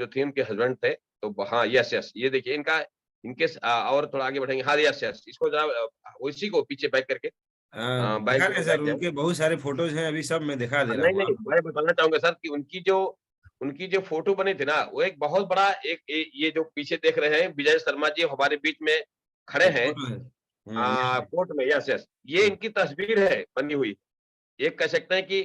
जो थी उनके हस्बैंड थे। तो हाँ, यस यस, ये देखिए इनका, इनके और थोड़ा आगे बढ़ेंगे। हाँ यस यस, इसको जरा उसी को पीछे बैक करके, बैक दिखा रहे को सर, बैक जाए। उनके बहुत सारे फोटोज हैं, अभी सब मैं दिखा दे रहा नहीं हूँ नहीं, आपको। मैं बताना चाहूंगा सर कि उनकी जो फोटो बनी थी ना, वो एक बहुत बड़ा एक ये जो पीछे देख रहे हैं विजय शर्मा जी हमारे बीच में खड़े एक हैं फोटो है। ये कोर्ट में, यस यस, ये है। इनकी तस्वीर है बनी हुई। ये कह सकते हैं कि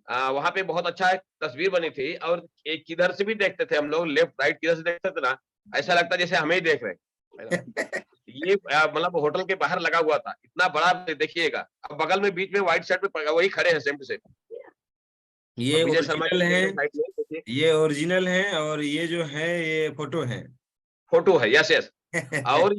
वहां पे बहुत अच्छा एक तस्वीर बनी थी, और एक किधर से भी देखते थे हम लोग, लेफ्ट राइट किधर से देखते थे ना, ऐसा लगता जैसे हमें ही देख रहे हैं, है ना। ये मतलब होटल के बाहर लगा हुआ था, इतना बड़ा देखिएगा। अब बगल में बीच में व्हाइट शर्ट में वही खड़े हैं सेम टू सेम। और ये विजय शर्मा जी ओरिजिनल भी है, देख रहे हैं साइड में, देखिए ये ओरिजिनल है, और ये जो है ये फोटो है। फोटो है, यस यस। और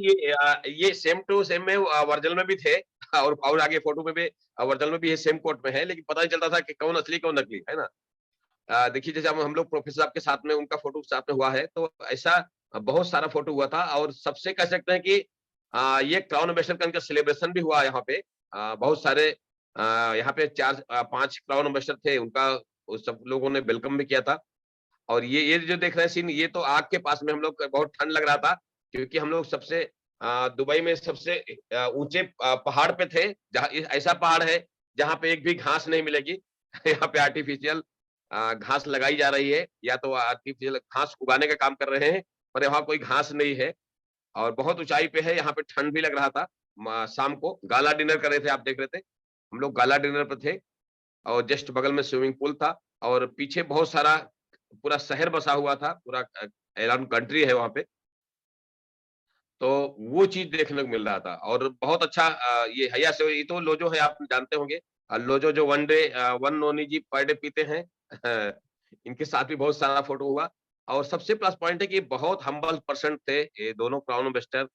ये सेम टू सेम में वर्जल में भी थे, और आगे फोटो में भी वर्जल में भी ये सेम कोट में है, लेकिन पता नहीं चलता था कि कौन असली कौन नकली, है ना। देखिए जैसे हम लोग प्रोफेसर साहब के साथ में उनका फोटो साथ में हुआ है, तो ऐसा बहुत सारा फोटो हुआ था। और सबसे कह सकते हैं कि ये क्राउन एम्बेसडर का इनका सेलिब्रेशन भी हुआ यहाँ पे। बहुत सारे यहाँ पे 4-5 क्राउन एम्बेसडर थे, उनका उस सब लोगों ने वेलकम भी किया था। और ये जो देख रहे हैं सीन, ये तो आग के पास में हम लोग, बहुत ठंड लग रहा था, क्योंकि हम लोग सबसे दुबई में सबसे ऊंचे पहाड़ पे थे, जहाँ ऐसा पहाड़ है जहाँ पे एक भी घास नहीं मिलेगी। यहाँ पे आर्टिफिशियल घास लगाई जा रही है, या तो आर्टिफिशियल घास उगाने का काम कर रहे हैं, पर यहाँ कोई घास नहीं है। और बहुत ऊंचाई पे है, यहाँ पे ठंड भी लग रहा था। शाम को गाला डिनर कर रहे थे, आप देख रहे थे, हम लोग गाला डिनर पे थे। और जस्ट बगल में स्विमिंग पूल था, और पीछे बहुत सारा पूरा शहर बसा हुआ था, पूरा अराउंड कंट्री है वहाँ पे। तो वो चीज़ देखने को मिल रहा था, और बहुत अच्छा ये हया से ये तो लोजो है, आप जानते होंगे। लोजो जो वन नोनी जी पर डे पीते हैं। इनके साथ भी बहुत सारा फोटो हुआ। और सबसे प्लस पॉइंट है कि बहुत हम्बल पर्सन थे ये दोनों क्राउन इन्वेस्टर,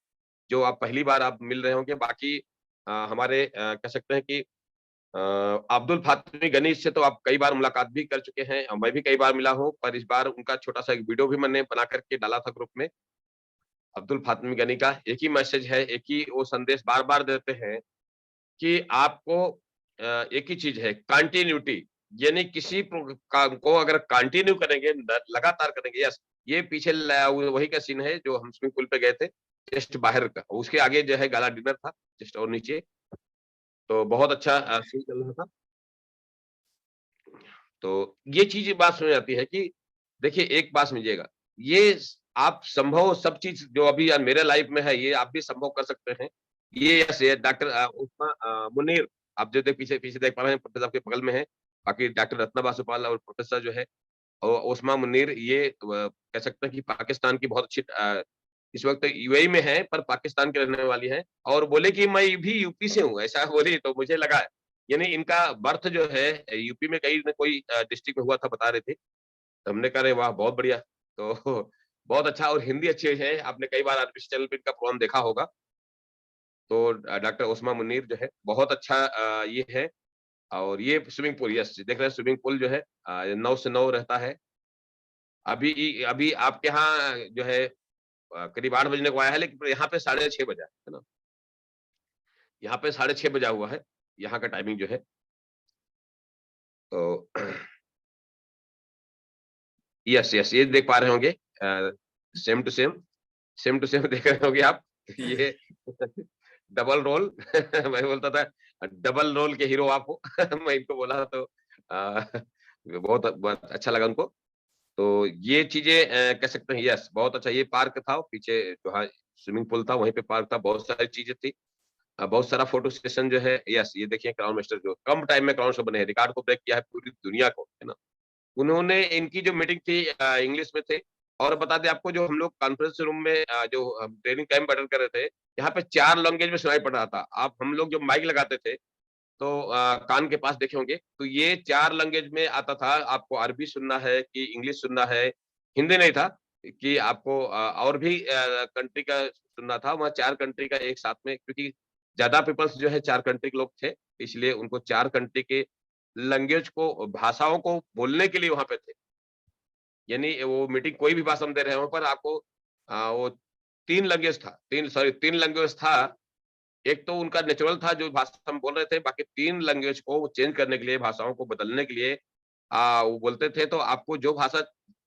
जो आप पहली बार आप मिल रहे होंगे। बाकी हमारे कह सकते हैं कि अब्दुल फातमी गनी से तो आप कई बार मुलाकात भी कर चुके हैं, और मैं भी कई बार मिला हूँ, पर इस बार उनका छोटा-सा एक वीडियो भी मैंने बना कर के डाला था ग्रुप में। अब्दुल फातमी गनी का एक ही मैसेज है, एक ही वो संदेश बार-बार देते हैं कि आपको एक ही चीज़ है, कंटिन्यूटी। यानी किसी काम को अगर कंटिन्यू करेंगे, लगातार करेंगे, यस, ये पीछे वही का सीन है जो हम स्विमिंग पूल पे गए थे, जस्ट बाहर का। उसके आगे जो है गाला डिनर था, जस्ट और नीचे। तो बहुत अच्छा सीन चल रहा था। तो ये चीज़ बात समझ आती है कि देखिए एक बात समझिएगा, ये आप संभव सब चीज़ जो अभी मेरे लाइफ में है, ये आप भी संभव कर सकते हैं। ये ऐसे डॉक्टर उस्मा मुनीर, आप जो पीछे पीछे देख पा रहे हैं, प्रोफ़ेसर आपके बगल में है। बाकी डॉक्टर रत्ना बासुपाल और प्रोफ़ेसर जो है उस्मा मुनीर, ये कह सकते हैं कि पाकिस्तान की बहुत अच्छी इस वक़्त यूएई में है, पर पाकिस्तान की रहने वाली हैं, और बोले कि मैं भी यूपी से हूँ, ऐसा बोली, तो मुझे लगा यानी इनका बर्थ जो है यूपी में कहीं न कोई डिस्ट्रिक्ट में हुआ था, बता रहे थे। तो हमने कहा अरे वाह! बहुत बढ़िया। तो बहुत अच्छा, और हिंदी अच्छी है, आपने कई बार आरबीसी चैनल पे इनका प्रोग्राम देखा होगा। तो डॉक्टर उस्मा मुनीर जो है बहुत अच्छा ये है। और ये स्विमिंग पूल, यस, देख रहे हैं स्विमिंग पूल जो है 9 से 9 रहता है। अभी आपके यहाँ जो है करीब 8 बजने को आया है, लेकिन यहाँ पे साढ़े 6 बजा है ना? यहाँ पे साढ़े 6 बजा हुआ है, यहाँ का टाइमिंग जो है। तो यस, यस, ये देख पा रहे होंगे same to same, same to same देख रहे होंगे आप। ये डबल रोल। मैं बोलता था डबल रोल के हीरो आप हो। मैं इनको बोला तो बहुत बहुत अच्छा लगा उनको। तो ये चीज़ें कह सकते हैं, यस, बहुत अच्छा ये पार्क था, पीछे जो है स्विमिंग पूल था, वहीं पे पार्क था, बहुत सारी चीज़ें थी। बहुत सारा फोटो सेशन जो है, यस, ये देखिए क्राउन मास्टर जो कम टाइम में क्राउन शो बने हैं, रिकॉर्ड को ब्रेक किया है पूरी दुनिया को, है ना? उन्होंने इनकी जो मीटिंग थी इंग्लिश में थे। और बता दें आपको, जो हम लोग कॉन्फ्रेंस रूम में जो हम ट्रेनिंग कैंप अटेंड कर रहे थे, यहाँ पे 4 लैंग्वेज में सुनाई पड़ रहा था। आप हम लोग जब माइक लगाते थे, तो कान के पास देखे होंगे, तो ये 4 लैंग्वेज में आता था। आपको अरबी सुनना है कि इंग्लिश सुनना है, हिंदी नहीं था, कि आपको और भी कंट्री का सुनना था। वहाँ 4 कंट्री का एक साथ में, क्योंकि ज़्यादा पीपल्स जो है 4 कंट्री के लोग थे, इसलिए उनको 4 कंट्री के लैंग्वेज को, भाषाओं को बोलने के लिए वहाँ पे थे। यानी वो मीटिंग कोई भी भाषा में दे रहे हो, पर आपको वो 3 लैंग्वेज था, 3 लैंग्वेज था। एक तो उनका नेचुरल था जो भाषा हम बोल रहे थे, बाकी 3 लैंग्वेज को चेंज करने के लिए, भाषाओं को बदलने के लिए वो बोलते थे। तो आपको जो भाषा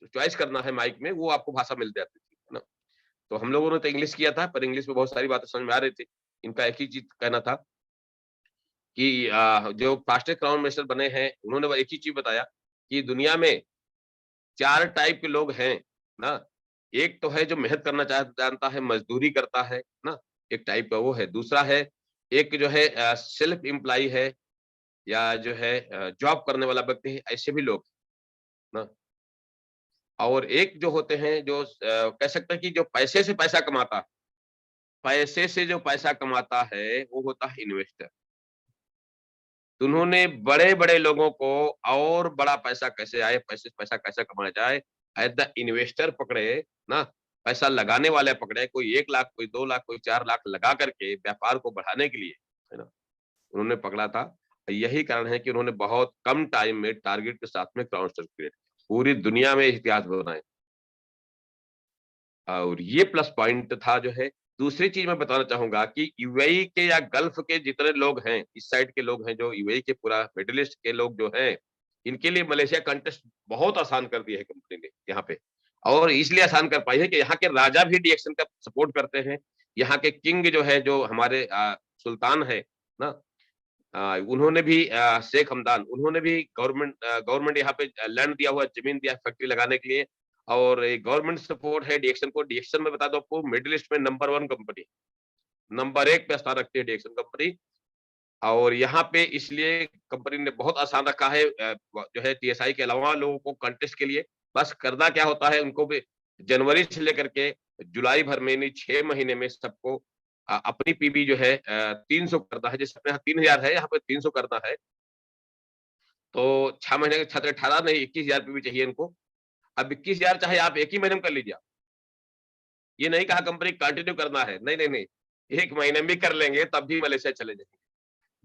चॉइस करना है माइक में, वो आपको भाषा मिल जाती थी, है ना? तो हम लोगों ने तो इंग्लिश किया था, पर इंग्लिश में बहुत सारी बातें समझ में आ रही थी। इनका एक ही चीज़ कहना था कि जो फास्टेस्ट क्राउन मिनिस्टर बने हैं, उन्होंने वो एक ही चीज़ बताया कि दुनिया में 4 टाइप के लोग हैं, ना? एक तो है जो मेहनत करना जानता है, मज़दूरी करता है ना? एक टाइप का वो है। दूसरा है, एक जो है सेल्फ एम्प्लॉयी है या जो है जॉब करने वाला व्यक्ति है, ऐसे भी लोग, ना? और एक जो होते हैं जो कह सकते हैं कि जो पैसे से पैसा कमाता है, पैसे से जो पैसा कमाता है, वो होता है इन्वेस्टर। तो उन्होंने बड़े-बड़े लोगों को और बड़ा पैसा कैसे आए, पैसे से पैसा कैसे कमाया जाए, एज़ द इन्वेस्टर पकड़े, ना? पैसा लगाने वाले पकड़े, कोई 1 लाख, कोई 2 लाख, कोई 4 लाख लगा कर के व्यापार को बढ़ाने के लिए, है ना? उन्होंने पकड़ा था। यही कारण है कि उन्होंने बहुत कम टाइम में टारगेट के साथ में क्राउन स्टॉक क्रिएट किया। पूरी दुनिया में इतिहास बनाए और ये प्लस पॉइंट था जो है। दूसरी चीज़ मैं बताना चाहूँगा कि यूएई के या गल्फ के जितने लोग हैं, इस साइड के लोग हैं जो यूएई के पूरा मिडल ईस्ट के लोग जो हैं, इनके लिए मलेशिया कंटेस्ट बहुत आसान कर दिया है कंपनी ने यहाँ पे। और इसलिए आसान कर पाई है कि यहाँ के राजा भी डीएक्सन का सपोर्ट करते हैं। यहाँ के किंग जो है, जो हमारे सुल्तान है ना, उन्होंने भी शेख हमदान उन्होंने भी गवर्नमेंट यहाँ पे लैंड दिया हुआ है, ज़मीन दिया है फैक्ट्री लगाने के लिए और एक गवर्नमेंट सपोर्ट है डीएक्सन को। डीएक्सन में बता दो आपको मिडल ईस्ट में नंबर 1 कंपनी, नंबर 1 पे स्थान रखती है डीएक्सन कंपनी और यहाँ पे इसलिए कंपनी ने बहुत आसान रखा है जो है टीएसआई के अलावा लोगों को कंटेस्ट के लिए। बस करना क्या होता है उनको भी जनवरी से लेकर के जुलाई भर में यानी 6 महीने में सबको अपनी पीबी जो है 300 करना है। जैसे अपने यहाँ 3000 है, यहाँ पे 300 करना है। तो 6 महीने के छात्र 18 नहीं 21,000 पीबी चाहिए इनको। अब 21,000 चाहे आप एक ही महीने में कर लीजिए आप। ये नहीं कहा कंपनी कंटिन्यू करना है। नहीं, नहीं, नहीं। 1 महीने में भी कर लेंगे तब भी मलेशिया चले जाएँगे।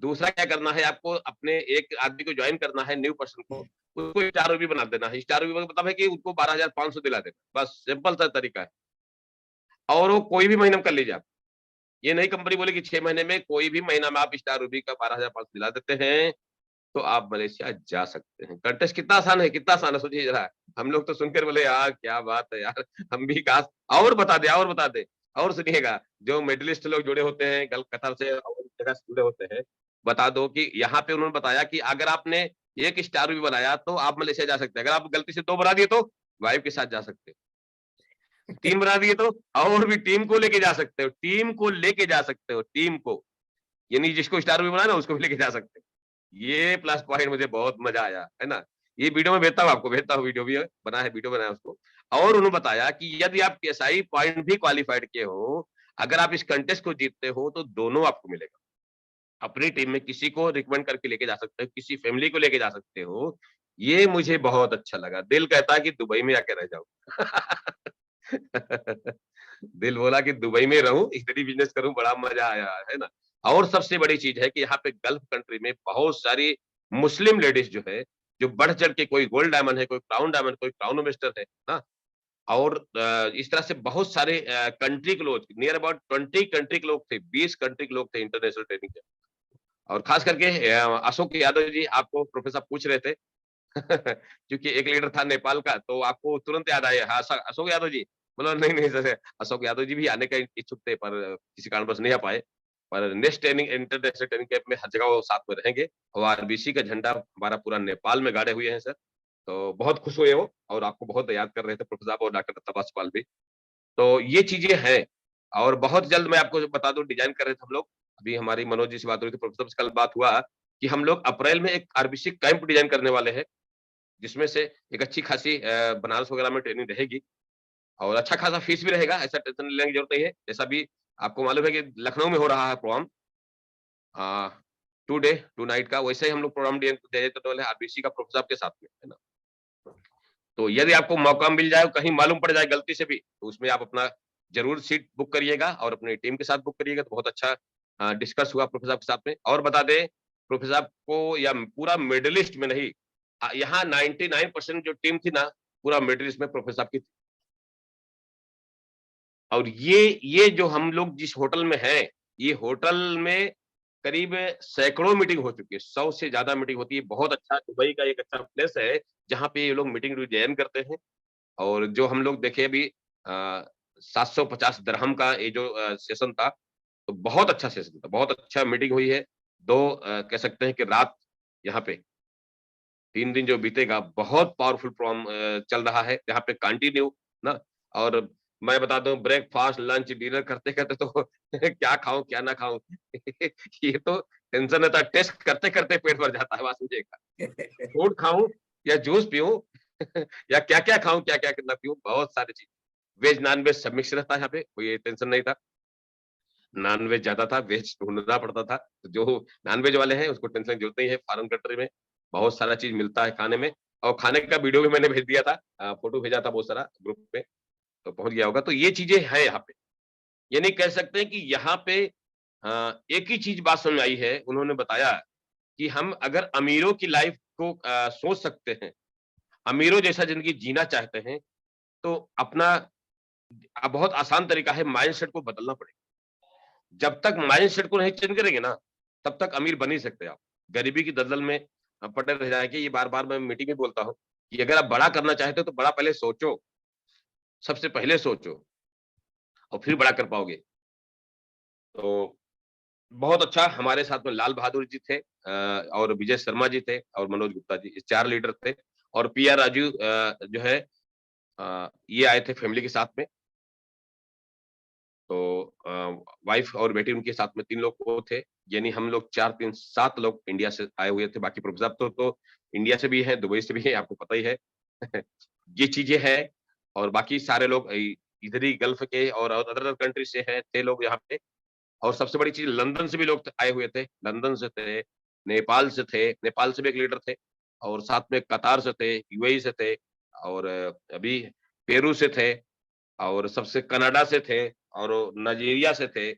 दूसरा क्या करना है आपको अपने एक आदमी को जॉइन करना है न्यू पर्सन को, उसको स्टार रूबी बना देना है। स्टार रूबी का मतलब है कि उसको 12,500 दिला देना। बस सिंपल सा तरीका है और वो कोई भी महीने में कर लीजिए आप। ये नहीं कंपनी बोले कि 6 महीने में कोई भी महीना में आप स्टार रूबी का 12,500 दिला देते हैं, तो आप मलेशिया जा सकते हैं। कंटेस्ट कितना आसान है सोचिए ज़रा। हम लोग तो सुनकर बोले यार क्या बात है यार, हम भी काश और बता दे और सुनिएगा जो मिडल ईस्ट लोग जुड़े होते हैं गल्फ कतर से और जगह से जुड़े होते हैं, बता दो कि यहाँ पे उन्होंने बताया कि अगर आपने 1 स्टार भी बनाया तो आप मलेशिया जा सकते हैं। अगर आप गलती से 2 बना दिए तो वाइफ के साथ जा सकते हैं। 3 बना दिए तो और भी टीम को लेके जा सकते हो, टीम को लेके जा सकते हो, टीम को। यानी जिसको स्टार भी बनाया ना उसको भी लेके जा सकते हैं। ये प्लस पॉइंट मुझे बहुत मज़ा आया, है ना? ये वीडियो मैं भेजता हूँ आपको, भेजता हूँ वीडियो भी है, बना है वीडियो बनाया उसको। और उन्होंने बताया कि यदि आप टीएसआई पॉइंट भी क्वालिफाइड किए हो, अगर आप इस कंटेस्ट को जीतते हो तो दोनों आपको मिलेगा। अपनी टीम में किसी को रिकमेंड करके लेके जा सकते हो, किसी फैमिली को लेके जा सकते हो। ये मुझे बहुत अच्छा लगा। दिल कहता है कि दुबई में आके रह जाऊँ। दिल बोला कि दुबई में रहूँ, इधर ही बिज़नेस करूँ, बड़ा मज़ा आया, है ना? और सबसे बड़ी चीज़ है कि यहाँ पे गल्फ कंट्री में बहुत सारी मुस्लिम लेडीज़ जो है, जो बढ़-चढ़ के कोई गोल्ड डायमंड है, कोई क्राउन डायमंड, कोई क्राउन मिनिस्टर है ना? और इस तरह से बहुत सारे कंट्री के लोग नियर अबाउट 20 कंट्री के लोग थे, 20 कंट्री के लोग थे इंटरनेशनल ट्रेनिंग के। और खास करके अशोक यादव जी आपको प्रोफ़ेसर पूछ रहे थे क्योंकि एक लीडर था नेपाल का, तो आपको तुरंत याद आया हाँ, अशोक यादव जी। बोला नहीं, नहीं सर अशोक यादव जी भी आने का इच्छुक थे पर किसी कारणवश नहीं आ पाए। पर next training international training camp में हर जगह वो साथ में रहेंगे और आरबीसी का झंडा हमारा पूरा नेपाल में गाड़े हुए हैं सर। तो बहुत खुश हुए वो और आपको बहुत याद कर रहे थे प्रोफ़ेसर साहब और डॉक्टर तबास पाल भी। तो ये चीज़ें हैं और बहुत जल्द मैं आपको बता दूँ डिज़ाइन कर रहे थे हम लोग। अभी हमारी मनोज जी से बात हुई थी, प्रोफ़ेसर से कल बात हुआ कि हम लोग अप्रैल में एक आरबीसी कैंप डिज़ाइन करने वाले हैं। जिसमें से एक अच्छी खासी बनारस वगैरह में ट्रेनिंग रहेगी और अच्छा खासा फीस भी रहेगा, ऐसा टेंशन लेने की जरूरत नहीं है। जैसा अभी आपको मालूम है कि लखनऊ में हो रहा है प्रोग्राम 2 डे 2 नाइट का, वैसे ही हम लोग प्रोग्राम डिजाइन करने वाले हैं आरबीसी का प्रोफेसर के साथ में, है ना? तो यदि आपको मौका मिल जाए, कहीं मालूम पड़ जाए गलती से भी, तो उसमें आप अपना ज़रूर सीट बुक करिएगा और अपनी टीम के साथ बुक करिएगा, तो बहुत अच्छा डिस्कस हुआ प्रोफ़ेसर साहब के साथ में। और बता दें, प्रोफ़ेसर साहब को या पूरा मिडल ईस्ट में नहीं यहाँ 99% जो टीम थी ना, पूरा मिडल ईस्ट में प्रोफ़ेसर साहब की थी। और ये जो हम लोग जिस होटल में हैं, ये होटल में करीब सैकड़ों मीटिंग हो चुकी है, 100 से ज़्यादा मीटिंग होती है। बहुत अच्छा दुबई का एक अच्छा प्लेस है, जहाँ पे ये लोग मीटिंग डिज़ाइन करते हैं। और जो हम लोग देखे अभी 750 दिरहम का ये जो सेशन था, तो बहुत अच्छा सेशन था, बहुत अच्छा मीटिंग हुई है। 2 कह सकते हैं कि रात यहाँ पे 3 दिन जो बीतेगा बहुत पावरफुल चल रहा है यहाँ पे कंटिन्यू ना। और मैं बता दूं ब्रेकफास्ट, लंच, डिनर करते-करते तो क्या खाऊँ, क्या ना खाऊँ ये तो टेंशन रहता है। टेस्ट करते-करते पेट भर जाता है बात समझिएगा। फ्रूट खाऊँ या जूस पीऊँ या क्या-क्या खाऊँ, क्या-क्या ना पीऊँ, बहुत सारी चीज़। वेज, नॉन-वेज सब मिक्स रहता है यहाँ पे, कोई टेंशन नहीं था। नॉन-वेज ज़्यादा था, वेज ढूँढना पड़ता था। तो जो नॉन-वेज वाले हैं उसको टेंशन की ज़रूरत नहीं है, फॉरेन कंट्री में बहुत सारा चीज़ मिलता है खाने में और खाने का वीडियो भी मैंने भेज दिया था फ़ोटो भेजा था बहुत सारा ग्रुप में, तो पहुँच गया होगा। तो ये चीज़ें हैं यहाँ पे। यानी कह सकते हैं कि यहाँ पे एक ही चीज़ बात समझ में आई है, उन्होंने बताया कि हम अगर अमीरों की लाइफ़ को सोच सकते हैं, अमीरों जैसा ज़िंदगी जीना चाहते हैं, तो अपना बहुत आसान तरीका है माइंडसेट को बदलना पड़ेगा। जब तक माइंडसेट को नहीं चेंज करेंगे ना, तब तक अमीर बन नहीं सकते आप। गरीबी की दलदल में पड़े रह जाएँगे, ये बार-बार मैं मीटिंग में बोलता हूँ, कि अगर आप बड़ा करना चाहते हो तो बड़ा पहले सोचो, सबसे पहले सोचो और फिर बड़ा कर पाओगे। तो बहुत अच्छा हमारे साथ में लाल बहादुर जी थे और विजय शर्मा जी थे और मनोज गुप्ता जी, ये 4 लीडर थे और पीआर राजू जो है ये आए थे फैमिली के साथ में। तो वाइफ और बेटी उनके साथ में 3 लोग वो थे, यानी हम लोग 4 3 7 लोग इंडिया से आए हुए थे, बाकी प्रोफेसर साहब तो इंडिया से भी हैं, दुबई से भी हैं, आपको पता ही है। ये चीज़ें हैं और बाकी सारे लोग इधर ही गल्फ के और अदर कंट्री से हैं, थे लोग यहाँ पे और सबसे बड़ी चीज़ लंदन से भी लोग आए हुए थे, लंदन से थे, नेपाल से भी एक लीडर थे और साथ में कतार से थे, यूएई से थे और अभी पेरू से थे और सबसे कनाडा से थे और नाइजीरिया से थे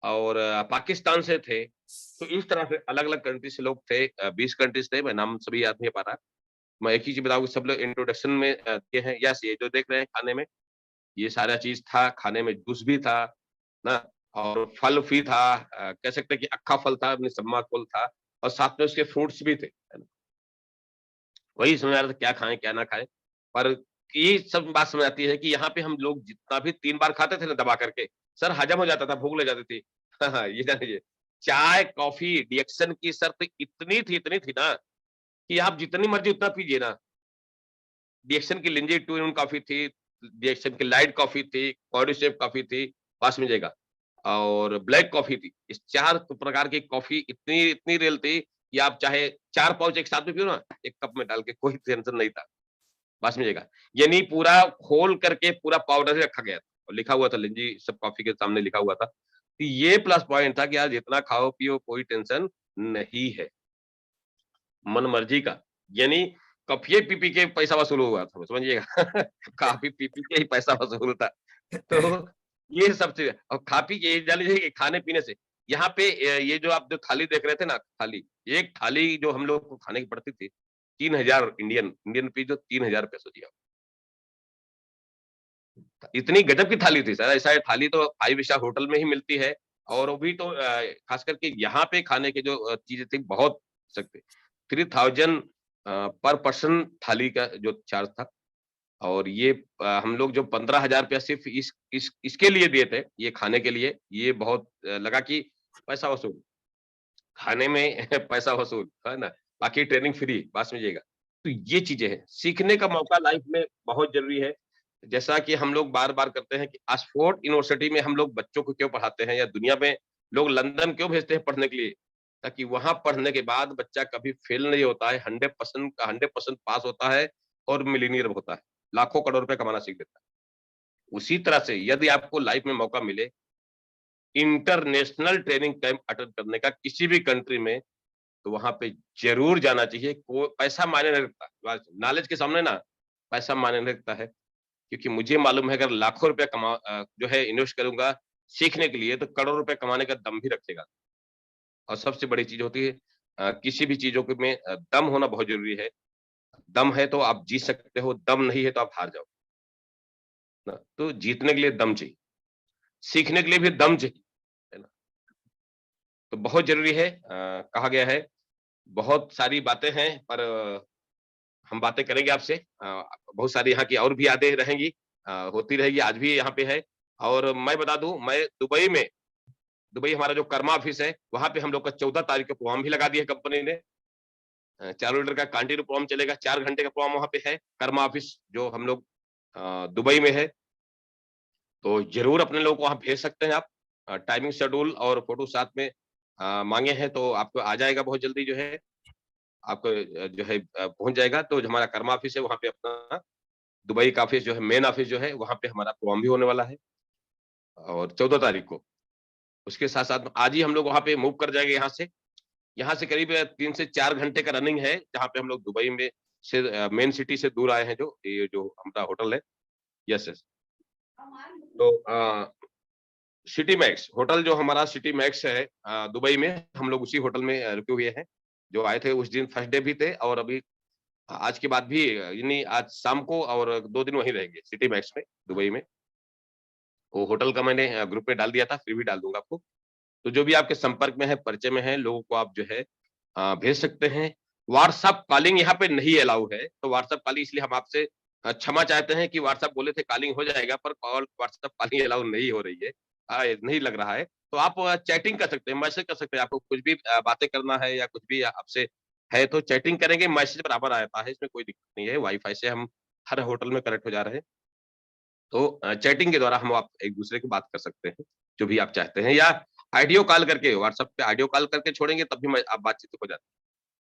और पाकिस्तान से थे। तो इस तरह से अलग-अलग कंट्री से लोग थे 20 कंट्रीज़ थे, मैं नाम सभी याद नहीं पा रहा। मैं एक ही चीज़ बताऊँ सब लोग इंट्रोडक्शन में दिए हैं, यस ये जो देख रहे हैं खाने में, ये सारा चीज़ था, खाने में जूस भी था, ना? और फल भी था कह सकते हैं कि अक्खा फल था, निसम्मा फल था और साथ में उसके फ्रूट्स भी थे, है ना? वही समझ आ रहा था क्या खाएँ, क्या ना खाएँ। पर ये सब बात समझ आती है कि यहाँ पे हम लोग जितना भी 3 बार खाते थे ना दबा करके, सर हजम हो जाता था, भूख लग जाती थी। हाँ, हाँ, ये जानिए चाय, कॉफ़ी, डिएक्शन की शर्त इतनी थी ना कि आप जितनी मर्ज़ी उतना पीजिए ना। डिएक्शन की लिंजी 2 इन 1 कॉफ़ी थी, डिएक्शन की लाइट कॉफ़ी थी, बॉडीशेप कॉफ़ी थी, पास में जाइएगा और ब्लैक कॉफ़ी थी। इस 4 प्रकार की कॉफ़ी इतनी इतनी रियल थी कि आप चाहे 4 पाउच एक साथ में पियो ना, एक कप में डाल के कोई टेंशन नहीं था। पास में जाइएगा। यानी पूरा खोल करके पूरा पाउडर ही रखा गया था और लिखा हुआ था लिंजी सब कॉफ़ी के सामने लिखा हुआ था। तो ये प्लस पॉइंट था कि यार जितना खाओ पियो कोई टेंशन नहीं है। मनमर्जी का, यानी कॉफ़िए पी-पी के पैसा वसूल हुआ था, समझिएगा। कॉफ़ी पी-पी के ही पैसा वसूल था। तो ये सब चीज़ें और खा-पी के ये जान लीजिए कि खाने-पीने से यहाँ पे ये जो आप जो थाली देख रहे थे ना थाली, एक थाली जो हम लोग को खाने की पड़ती थी, 3000 इंडियन इंडियन रुपीज़ जो 3000 पैसे दिया। इतनी गजब की थाली थी सर, ऐसा थाली तो 5 स्टार होटल में ही मिलती है और वो भी तो खास करके यहाँ पे खाने की जो चीज़ें थी बहुत सस्ती 3000 पर पर्सन थाली का जो चार्ज था और ये हम लोग जो 15,000 रुपया सिर्फ़ इस इसके लिए दिए थे, ये खाने के लिए, ये बहुत लगा कि पैसा वसूल। खाने में पैसा वसूल, है ना? बाकी ट्रेनिंग फ्री, बात समझिएगा। तो ये चीज़ें हैं, सीखने का मौका लाइफ़ में बहुत ज़रूरी है। जैसा कि हम लोग बार-बार करते हैं कि ऑक्सफोर्ड यूनिवर्सिटी में हम लोग बच्चों को क्यों पढ़ाते हैं या दुनिया में लोग लंदन क्यों भेजते हैं पढ़ने के लिए? ताकि वहाँ पढ़ने के बाद बच्चा कभी फेल नहीं होता है, 100% का 100% पास होता है और मिलियनियर होता है। लाखों करोड़ रुपए कमाना सीख लेता है। उसी तरह से यदि आपको लाइफ़ में मौका मिले, इंटरनेशनल ट्रेनिंग कैंप अटेंड करने का किसी भी कंट्री में तो वहाँ पे ज़रूर जाना चाहिए। को पैसा मायने नहीं रखता। बस नॉलेज के सामने ना पैसा मायने नहीं रखता है। क्योंकि मुझे मालूम है अगर लाखों रुपए जो है इन्वेस्ट करूँगा सीखने के लिए तो करोड़ों रुपए कमाने का दम भी रखेगा। और सबसे बड़ी चीज़ होती है किसी भी चीज़ों के में दम होना बहुत ज़रूरी है। दम है तो आप जीत सकते हो, दम नहीं है तो आप हार जाओ। ना? तो जीतने के लिए दम चाहिए, सीखने के लिए भी दम चाहिए, है ना? तो बहुत ज़रूरी है कहा गया है, बहुत सारी बातें हैं पर हम बातें करेंगे आपसे। बहुत सारी यहाँ की और भी यादें रहेंगी, होती रहेगी, आज भी यहाँ पे है। और मैं बता दूं, मैं दुबई हमारा जो कर्मा ऑफिस है, वहाँ पे हम लोग का 14 तारीख को प्रोग्राम भी लगा दिया है कंपनी ने। 4 लीटर का कंटिन्यू प्रोग्राम चलेगा, 4 घंटे का प्रोग्राम वहाँ पे है। कर्मा ऑफिस जो हम लोग दुबई में है, तो जरूर अपने लोगों को वहाँ भेज सकते हैं आप। टाइमिंग शेड्यूल और फोटो साथ में मांगे हैं, तो आपको आ जाएगा बहुत जल्दी जो है, आपको जो है पहुंच जाएगा। तो जो हमारा कर्मा ऑफिस है, वहाँ पे अपना दुबई का ऑफिस जो है, मेन ऑफिस जो है, वहाँ पे हमारा प्रोग्राम भी होने वाला है, और 14 तारीख को। उसके साथ साथ आज ही हम लोग वहाँ पे मूव कर जाएंगे यहाँ से। यहाँ से करीब 3 से 4 घंटे का रनिंग है, जहाँ पे हम लोग दुबई में से मेन सिटी से दूर आए हैं, जो ये जो हमारा होटल है। Yes yes. तो सिटी मैक्स होटल जो हमारा सिटी मैक्स है दुबई में, हम लोग उसी होटल में रुके हुए हैं। जो आए थे उस दिन फर्स्ट डे भी थे, और अभी आज के बाद भी, यानी आज शाम को और 2 दिन वहीं रहेंगे सिटी मैक्स में दुबई में। वो होटल का मैंने ग्रुप में डाल दिया था, फिर भी डाल दूंगा आपको। तो जो भी आपके संपर्क में है, परिचय में है, लोगों को आप जो है भेज सकते हैं। व्हाट्सएप कॉलिंग यहाँ पे नहीं अलाउ है, तो व्हाट्सएप कॉलिंग इसलिए हम आपसे क्षमा चाहते हैं कि व्हाट्सएप बोले थे कॉलिंग हो जाएगा, पर कॉल व्हाट्सएप कॉलिंग अलाउ नहीं हो रही है। नहीं लग रहा है। तो आप चैटिंग कर सकते हैं, मैसेज कर सकते हैं। आपको कुछ भी बातें करना है या कुछ भी आपसे है, तो चैटिंग करेंगे, मैसेज बराबर आता है, इसमें कोई दिक्कत नहीं है। वाईफाई से हम हर होटल में कनेक्ट हो जा रहे हैं। तो चैटिंग के द्वारा हम आप एक-दूसरे की बात कर सकते हैं, जो भी आप चाहते हैं, या ऑडियो कॉल करके, व्हाट्सएप पे ऑडियो कॉल करके छोड़ेंगे, तब भी मैं आप बातचीत हो जाती है।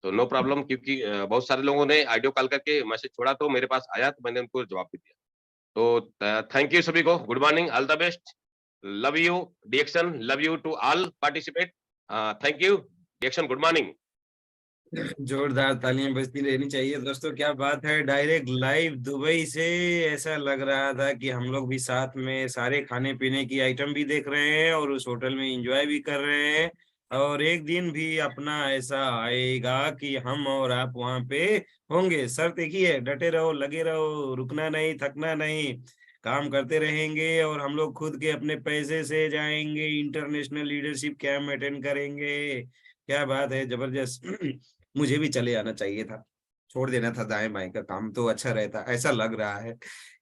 तो नो प्रॉब्लम, क्योंकि बहुत सारे लोगों ने ऑडियो कॉल करके मैसेज छोड़ा, तो मेरे पास आया, तो मैंने उनको जवाब भी दिया। तो थैंक यू सभी को, good morning, all the best, love you डिएक्शन, love you to all participate. Thank you डिएक्शन, गुड मॉर्निंग। जोरदार तालियां बजती रहनी चाहिए दोस्तों। क्या बात है, डायरेक्ट लाइव दुबई से। ऐसा लग रहा था कि हम लोग भी साथ में सारे खाने पीने की आइटम भी देख रहे हैं और उस होटल में एंजॉय भी कर रहे हैं। और एक दिन भी अपना ऐसा आएगा कि हम और आप वहां पे होंगे। शर्त एक ही है, डटे रहो, लगे रहो, रुकना नहीं, थकना नहीं, काम करते रहेंगे। और हम लोग खुद के अपने पैसे से जाएंगे, इंटरनेशनल लीडरशिप कैंप अटेंड करेंगे। क्या बात है, जबरदस्त। मुझे भी चले आना चाहिए था, छोड़ देना था दाएं बाएं का काम, तो अच्छा रहता, ऐसा लग रहा है।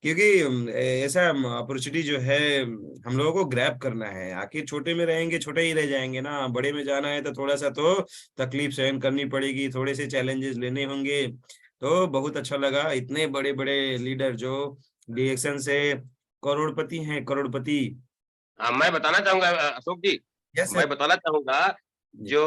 क्योंकि ऐसा अपॉर्चुनिटी जो है हम लोगों को ग्रैब करना है। आखिर छोटे में रहेंगे, छोटे ही रह जाएंगे ना। बड़े में जाना है तो थोड़ा सा तो तकलीफ सहन करनी पड़ेगी, थोड़े से चैलेंजेस लेने होंगे। तो बहुत अच्छा लगा, इतने बड़े बड़े लीडर जो डिएक्शन से करोड़पति हैं, करोड़पति। मैं बताना चाहूँगा अशोक जी, यस सर। मैं बताना चाहूँगा, जो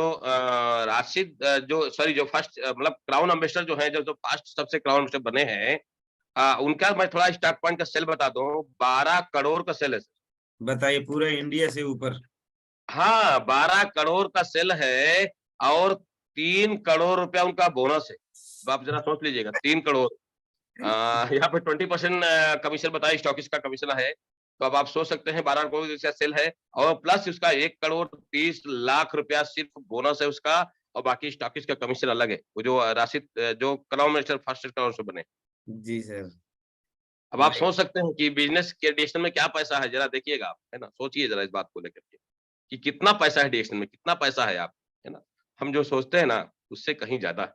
राशिद जो सॉरी जो फर्स्ट मतलब क्राउन एम्बेसडर जो है, जो फर्स्ट सबसे क्राउन एम्बेसडर बने हैं, उनका मैं थोड़ा स्टॉक पॉइंट का सेल बता दूं, 12 करोड़ का सेल है। बताइए, पूरे इंडिया से ऊपर। हाँ, 12 करोड़ का सेल है, और 3 करोड़ रुपया उनका बोनस है। तो आप जरा सोच लीजिएगा, 3 करोड़। यहाँ पे 20% कमीशन बताया, स्टॉकिस्ट का कमीशन है। तो अब आप सोच सकते हैं, 12 करोड़ जैसा सेल है, और प्लस उसका 1 करोड़ 30 लाख रुपया सिर्फ बोनस है उसका, और बाकी स्टॉकिस्ट का कमीशन अलग है। वो जो राशि जो क्राउन मिनिस्टर फर्स्ट क्राउन से बने। जी सर। अब आप सोच सकते हैं कि बिजनेस के डिरेक्शन में क्या पैसा है, जरा देखिएगा आप, है ना? सोचिए जरा इस बात को लेकर के, कि कितना पैसा है डिरेक्शन में, कितना पैसा है आप, है ना? हम जो सोचते हैं ना, उससे कहीं ज्यादा है।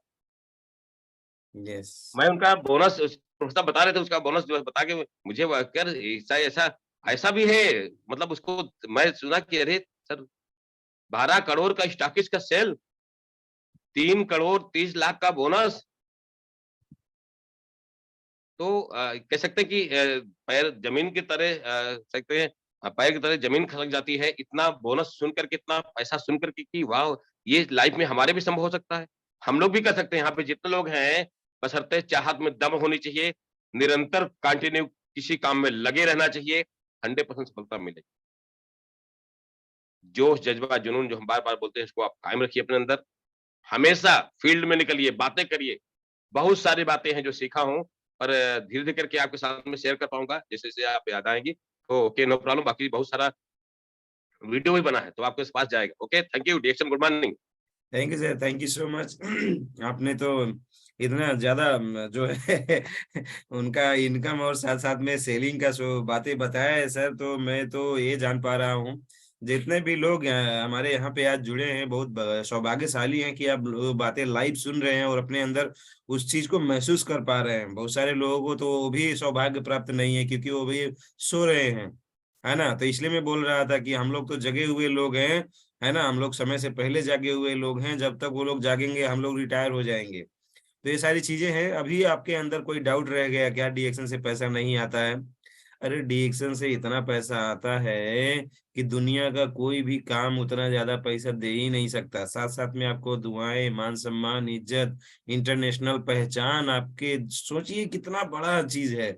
यस। मैं उनका बोनस प्रोफेसर बता रहे थे, उसका बोनस जो है बता के मुझे कर ऐसा ऐसा ऐसा भी है। मतलब उसको मैं सुना कि अरे सर, 12 करोड़ का स्टॉकिस्ट का सेल, 3 करोड़ 30 लाख का बोनस। तो कह सकते हैं कि पैर जमीन की तरह सकते हैं, पैर की तरह जमीन खसक जाती है, इतना बोनस सुनकर के, इतना पैसा सुनकर के, कि वाह, ये लाइफ में हमारे भी संभव हो सकता है। हम लोग भी कर सकते हैं, यहाँ पे जितने लोग हैं, बशर्ते चाहत में दम होनी चाहिए, निरंतर कंटिन्यू किसी काम में लगे रहना चाहिए, 100% सफलता मिलेगी। जोश, जज्बा, जुनून जो हम बार-बार बोलते हैं, इसको आप कायम रखिए अपने अंदर। हमेशा फील्ड में निकलिए, बातें करिए। बहुत सारी बातें हैं जो सीखा हूँ, पर धीरे-धीरे करके आपके साथ में शेयर कर पाऊँगा, जैसे-जैसे आप याद आएँगी। तो ओके, नो प्रॉब्लम, बाकी बहुत सारा वीडियो भी बना है, तो आपके पास जाएगा। ओके, थैंक यू, डिएक्शन, good morning. Thank you sir, thank you so much. आपने तो इतना ज्यादा जो है उनका इनकम और साथ साथ में सेलिंग का जो बातें बताया है सर, तो मैं तो ये जान पा रहा हूँ जितने भी लोग हमारे यहाँ पे आज जुड़े हैं, बहुत सौभाग्यशाली हैं कि आप बातें लाइव सुन रहे हैं और अपने अंदर उस चीज को महसूस कर पा रहे हैं। बहुत सारे लोगों को तो वो भी सौभाग्य प्राप्त नहीं है, क्योंकि वो भी सो रहे हैं, है ना। तो इसलिए मैं बोल रहा था कि हम लोग तो जगे हुए लोग हैं, है ना। हम लोग समय से पहले जागे हुए लोग हैं। जब तक वो लोग जागेंगे हम लोग रिटायर हो जाएंगे। तो ये सारी चीजें हैं। अभी आपके अंदर कोई डाउट रह गया क्या, डीएक्शन से पैसा नहीं आता है? अरे डीएक्शन से इतना पैसा आता है कि दुनिया का कोई भी काम उतना ज्यादा पैसा दे ही नहीं सकता। साथ साथ में आपको दुआएं, मान सम्मान, इज्जत, इंटरनेशनल पहचान, आपके सोचिए कितना बड़ा चीज है।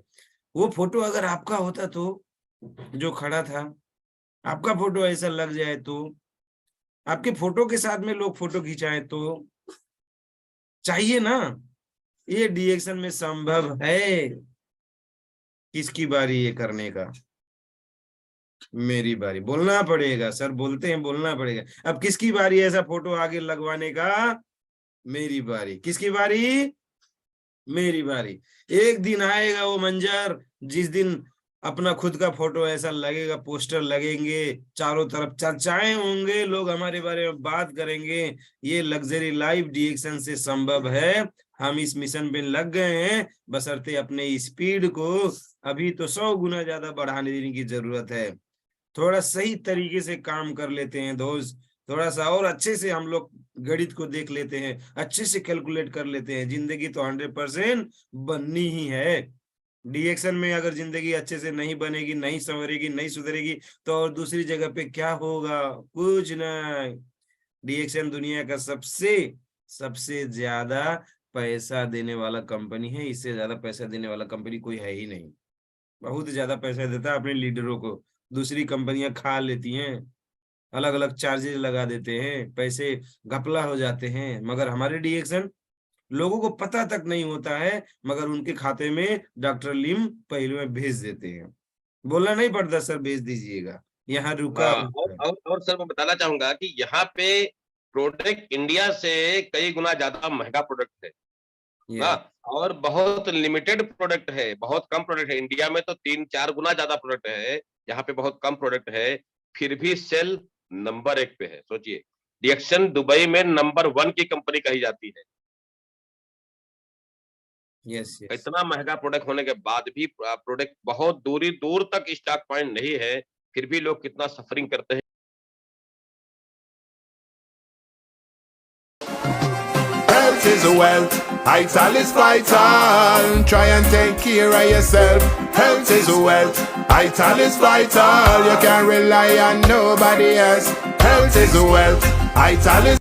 वो फोटो अगर आपका होता तो, जो खड़ा था, आपका फोटो ऐसा लग जाए तो, आपके फोटो के साथ में लोग फोटो खिंचाएं तो, चाहिए ना। ये डीएक्शन में संभव है। किसकी बारी ये करने का? मेरी बारी। बोलना पड़ेगा सर, बोलते हैं बोलना पड़ेगा। अब किसकी बारी है ऐसा फोटो आगे लगवाने का? मेरी बारी। किसकी बारी? मेरी बारी। एक दिन आएगा वो मंजर जिस दिन अपना खुद का फोटो ऐसा लगेगा, पोस्टर लगेंगे, चारों तरफ चर्चाएं होंगे, लोग हमारे बारे में बात करेंगे। ये लग्जरी लाइफ डीएक्शन से संभव है। हम इस मिशन में लग गए हैं, बशर्ते अपने स्पीड को अभी तो 100 गुना ज्यादा बढ़ाने देने की जरूरत है। थोड़ा सही तरीके से काम कर लेते हैं दोस्त, थोड़ा सा और अच्छे से हम लोग गणित को देख लेते हैं, अच्छे से कैलकुलेट कर लेते हैं। जिंदगी तो 100% बननी ही है। डीएक्शन में अगर जिंदगी अच्छे से नहीं बनेगी, नहीं संवरेगी, नहीं सुधरेगी, तो और दूसरी जगह पे क्या होगा? कुछ नहीं। डीएक्शन दुनिया का सबसे सबसे ज्यादा पैसा देने वाला कंपनी है। इससे ज्यादा पैसा देने वाला कंपनी कोई है ही नहीं। बहुत ज्यादा पैसा देता है अपने लीडरों को। दूसरी कंपनियां खा लेती हैं, अलग अलग चार्जेस लगा देते हैं, पैसे घपला हो जाते हैं। मगर हमारे डीएक्शन लोगों को पता तक नहीं होता है, मगर उनके खाते में डॉक्टर लिम पहले में भेज देते हैं। बोलना नहीं पड़ता सर भेज दीजिएगा, यहाँ रुका हाँ, हुआ है। और सर मैं बताना चाहूंगा कि यहाँ पे प्रोडक्ट इंडिया से कई गुना ज्यादा महंगा प्रोडक्ट है ना, ये और बहुत लिमिटेड प्रोडक्ट है, बहुत कम प्रोडक्ट है। इंडिया में तो 3-4 गुना ज्यादा प्रोडक्ट है, यहाँ पे बहुत कम प्रोडक्ट है, फिर भी सेल नंबर 1 पे है। सोचिए, डीएक्शन दुबई में नंबर 1 की कंपनी कही जाती है। Yes yes. इतना महंगा प्रोडक्ट होने के बाद भी प्रोडक्ट बहुत दूर तक स्टॉक पॉइंट नहीं है, फिर भी लोग कितना सफरिंग करते हैं। Health is wealth, vital is vital. Try and take care of yourself. Health is wealth, vital is vital. You can't rely on nobody else. Health is wealth, vital is